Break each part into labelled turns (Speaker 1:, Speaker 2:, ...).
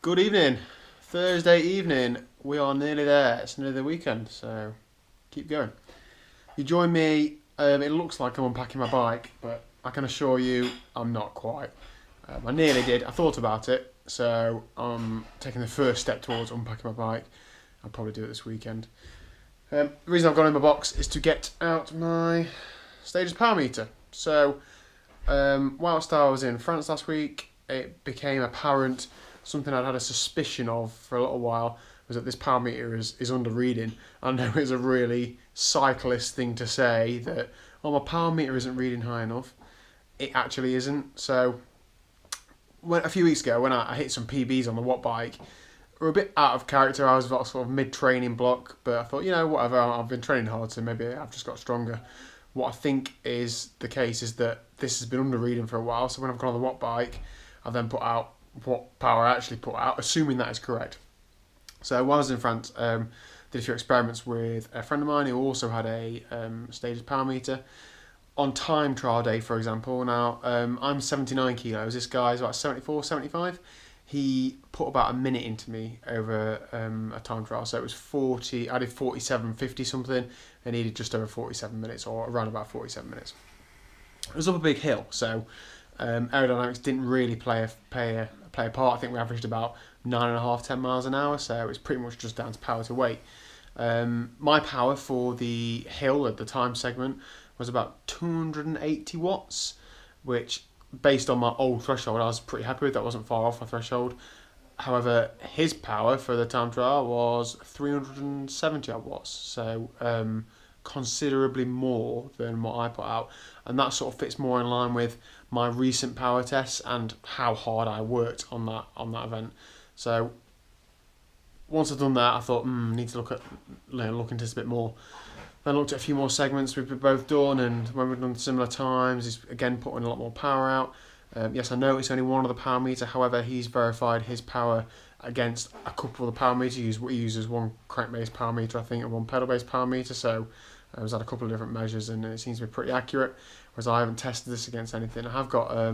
Speaker 1: Good evening. Thursday evening. We are nearly there. It's nearly the weekend, so keep going. You join me. It looks like I'm unpacking my bike, but I can assure you I'm not quite. I nearly did. I thought about it, so I'm taking the first step towards unpacking my bike. I'll probably do it this weekend. The reason I've gone in my box is to get out my Stages power meter. So, whilst I was in France last week, it became apparent something I'd had a suspicion of for a little while was that this power meter is under reading. I know it's a really cyclist thing to say that, oh, my power meter isn't reading high enough. It actually isn't. So, a few weeks ago when I hit some PBs on the watt bike, we're a bit out of character. I was sort of mid-training block, but I thought, whatever, I've been training hard, so maybe I've just got stronger. What I think is the case is that this has been under reading for a while, so when I've gone on the watt bike, I've then put out what power I actually put out, assuming that is correct. So while I was in France, did a few experiments with a friend of mine who also had a Stages power meter. On time trial day, for example, now I'm 79 kilos, this guy's about 74, 75. He put about a minute into me over a time trial, so it was 40, I did 47.50 something, and he did just over 47 minutes, or around about 47 minutes. It was up a big hill, so aerodynamics didn't really play a part. I think we averaged about 9.5, 10 miles an hour, so it was pretty much just down to power to weight. My power for the hill at the time segment was about 280 watts, which, based on my old threshold, I was pretty happy with. That wasn't far off my threshold. However, his power for the time trial was 370 odd watts, so considerably more than what I put out, and that sort of fits more in line with my recent power tests and how hard I worked on that event. So once I've done that, I thought, need to look into this a bit more. Then looked at a few more segments we've both done, and when we've done similar times, he's again putting a lot more power out. Yes, I know it's only one of the power meter. However, he's verified his power against a couple of the power meters. He uses one crank-based power meter, I think, and one pedal-based power meter. So I was at a couple of different measures, and it seems to be pretty accurate. Whereas I haven't tested this against anything. I have got a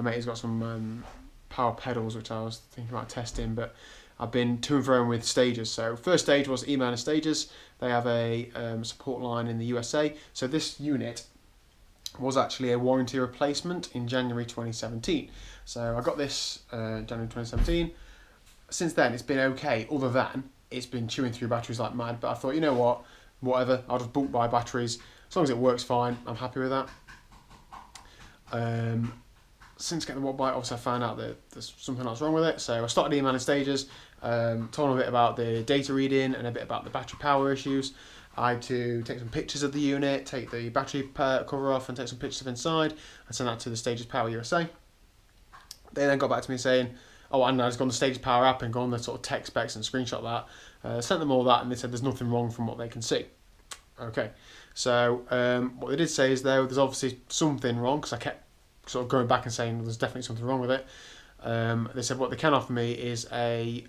Speaker 1: mate who's got some power pedals, which I was thinking about testing, but I've been to and fro with Stages. So first stage was email and Stages. They have a support line in the USA. So this unit was actually a warranty replacement in January 2017. So I got this January 2017. Since then, it's been okay, other than it's been chewing through batteries like mad. But I thought, whatever, I'll just bulk buy batteries. As long as it works fine, I'm happy with that. Since getting the watt bike, obviously I found out that there's something else wrong with it. So I started emailing Stages, told them a bit about the data reading and a bit about the battery power issues. I had to take some pictures of the unit, take the battery cover off and take some pictures of inside and send that to the Stages Power USA. They then got back to me saying, oh, and I just gone on the Stages Power app and gone the sort of tech specs and screenshot that. Sent them all that, and they said there's nothing wrong from what they can see. Okay, so what they did say is there's obviously something wrong, because I kept sort of going back and saying there's definitely something wrong with it. They said what they can offer me is a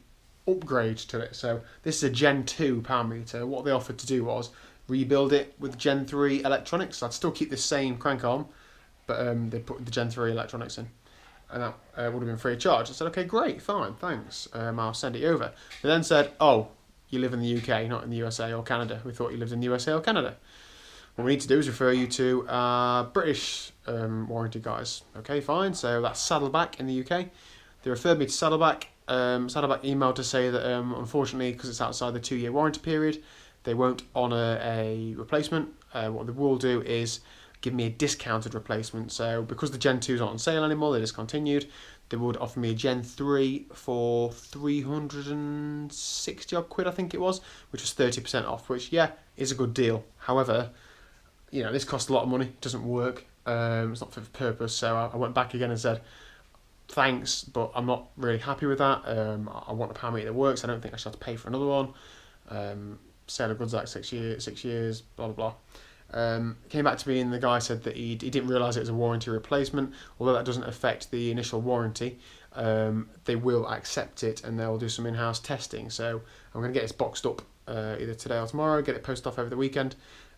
Speaker 1: upgrade to it. So this is a Gen 2 power meter. What they offered to do was rebuild it with Gen 3 electronics. So I'd still keep the same crank arm, but they put the Gen 3 electronics in, and that would have been free of charge. I said, okay, great, fine, thanks. I'll send it over. They then said, oh, you live in the UK, not in the USA or Canada. We thought you lived in the USA or Canada. What we need to do is refer you to British warranty guys. Okay, fine. So that's Saddleback in the UK. They referred me to Saddleback. Saddleback emailed to say that unfortunately, because it's outside the 2-year warranty period, they won't honour a replacement. What they will do is give me a discounted replacement. So because the Gen 2 is not on sale anymore, they're discontinued, they would offer me a Gen 3 for 360 odd quid, I think it was, which was 30% off, which, yeah, is a good deal. However, this costs a lot of money, it doesn't work, it's not fit for purpose. So I went back again and said, thanks, but I'm not really happy with that. I want a power meter that works. I don't think I should have to pay for another one. Sale of goods like 6 years, blah, blah, blah. Came back to me, and the guy said that he didn't realise it was a warranty replacement. Although that doesn't affect the initial warranty, they will accept it and they'll do some in-house testing. So I'm going to get this boxed up either today or tomorrow, get it posted off over the weekend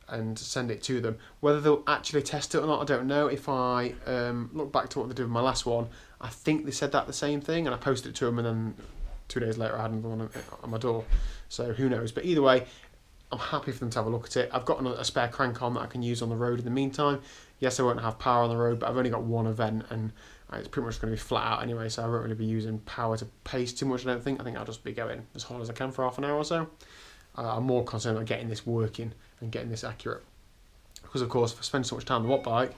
Speaker 1: and send it to them. Whether they'll actually test it or not, I don't know. If I look back to what they did with my last one, I think they said that the same thing, and I posted it to them, and then 2 days later I had another one on my door. So who knows? But either way, I'm happy for them to have a look at it. I've got a spare crank arm that I can use on the road in the meantime. Yes, I won't have power on the road, but I've only got one event and it's pretty much going to be flat out anyway, so I won't really be using power to pace too much, I don't think. I think I'll just be going as hard as I can for half an hour or so. I'm more concerned about getting this working and getting this accurate. Because of course, if I spend so much time on the watt bike,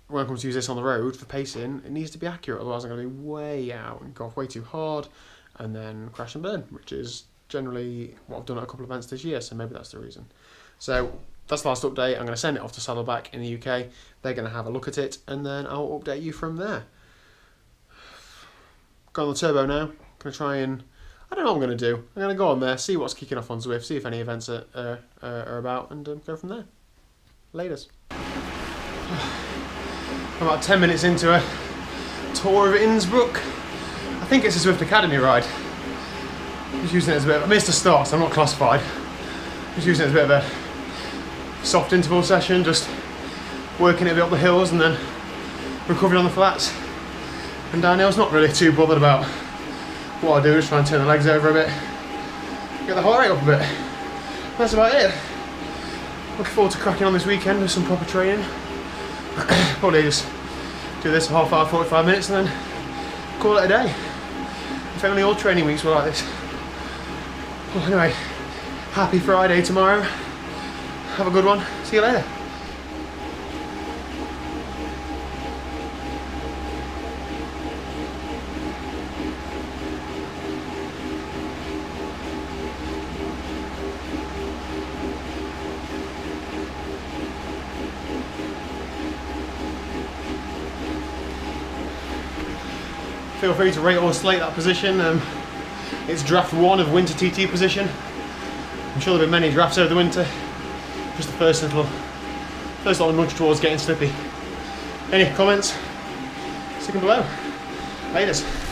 Speaker 1: when I come to use this on the road for pacing, it needs to be accurate, otherwise I'm going to be way out and go off way too hard and then crash and burn, which is generally what I've done at a couple of events this year, so maybe that's the reason. So that's the last update. I'm going to send it off to Saddleback in the UK. They're going to have a look at it, and then I'll update you from there. Go on the turbo now. Going to try and... I don't know what I'm going to do. I'm going to go on there, see what's kicking off on Zwift, see if any events are about, and go from there. Laters. I'm about 10 minutes into a tour of Innsbruck. I think it's a Zwift Academy ride. I'm just using it as a bit of... I missed a start, so I'm not classified. I'm just using it as a bit of a soft interval session, just working it a bit up the hills and then recovering on the flats and downhills. Not really too bothered about what I do, just try and turn the legs over a bit, get the heart rate up a bit. That's about it. Looking forward to cracking on this weekend with some proper training. Probably just do this for half hour, 45 minutes and then call it a day. If only all training weeks were like this. Well, anyway, happy Friday tomorrow. Have a good one. See you later. Feel free to rate or slate that position. It's draft 1 of winter TT position. I'm sure there'll be many drafts over the winter. Just the first little nudge towards getting slippy. Any comments? Stick them below. Laters.